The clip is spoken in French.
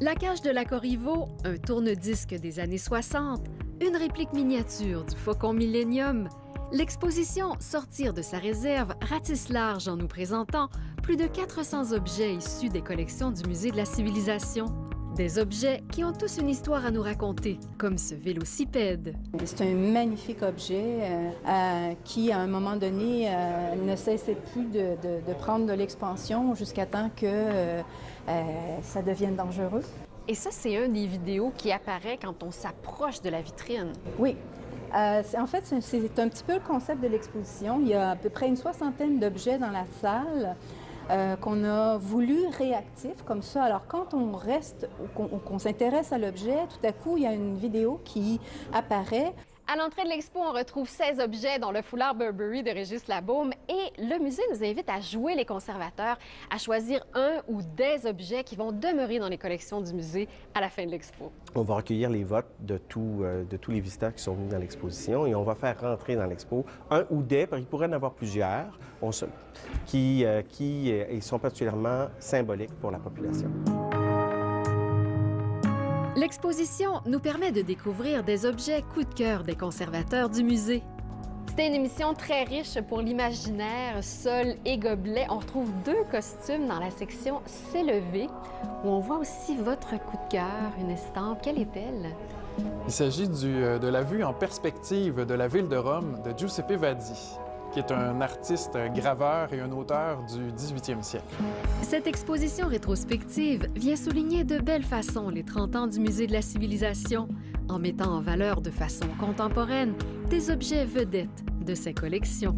La cage de la Corriveau, un tourne-disque des années 60, une réplique miniature du Faucon Millenium. L'exposition Sortir de sa réserve ratisse large en nous présentant plus de 400 objets issus des collections du Musée de la Civilisation. Des objets qui ont tous une histoire à nous raconter, comme ce vélocipède. C'est un magnifique objet qui, à un moment donné, ne cessait plus de prendre de l'expansion jusqu'à temps que ça devienne dangereux. Et ça, c'est une des vidéos qui apparaît quand on s'approche de la vitrine. Oui. En fait, c'est un petit peu le concept de l'exposition. Il y a à peu près une soixantaine d'objets dans la salle qu'on a voulu réactifs comme ça. Alors, quand on reste, qu'on s'intéresse à l'objet, tout à coup, il y a une vidéo qui apparaît. À l'entrée de l'expo, on retrouve 16 objets, dont le foulard Burberry de Régis Labaume. Et le musée nous invite à jouer les conservateurs, à choisir un ou des objets qui vont demeurer dans les collections du musée à la fin de l'expo. On va recueillir les votes de tous les visiteurs qui sont venus dans l'exposition et on va faire rentrer dans l'expo un ou des, parce qu'il pourrait y en avoir plusieurs, qui sont particulièrement symboliques pour la population. L'exposition nous permet de découvrir des objets coup de cœur des conservateurs du musée. C'était une émission très riche pour l'imaginaire, sol et gobelet. On retrouve 2 costumes dans la section S'élever, où on voit aussi votre coup de cœur, une estampe. Quelle est-elle? Il s'agit de la vue en perspective de la ville de Rome de Giuseppe Vadi, qui est un artiste graveur et un auteur du 18e siècle. Cette exposition rétrospective vient souligner de belle façon les 30 ans du Musée de la Civilisation, en mettant en valeur de façon contemporaine des objets vedettes de ses collections.